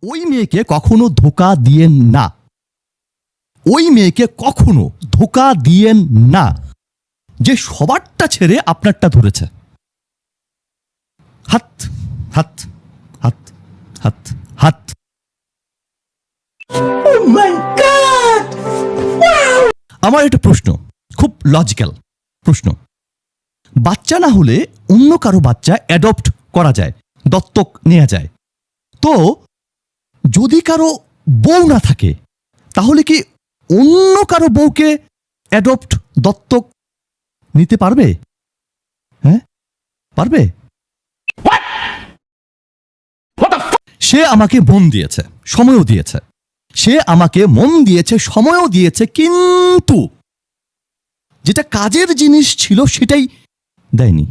ওই মেয়েকে কখনো ধোকা দিয়েন না। ওই মেয়েকে কখনো ধোকা দিয়েন না যে সবারটা ছেড়ে আপনারটা ধরেছে। হাত হাত হাত হাত হাত। আমার একটা প্রশ্ন, খুব লজিক্যাল প্রশ্ন। বাচ্চা না হলে অন্য কারো বাচ্চা অ্যাডপ্ট করা যায়, দত্তক নেওয়া যায়। তো যদি কারো বউ না থাকে তাহলে কি অন্য কারো বউকে অ্যাডপ্ট, দত্তক নিতে পারবে? হ্যাঁ, পারবে। সে আমাকে মন দিয়েছে, সময়ও দিয়েছে। সে আমাকে মন দিয়েছে, সময়ও দিয়েছে, কিন্তু যেটা কাজের জিনিস ছিল সেটাই দেয়নি।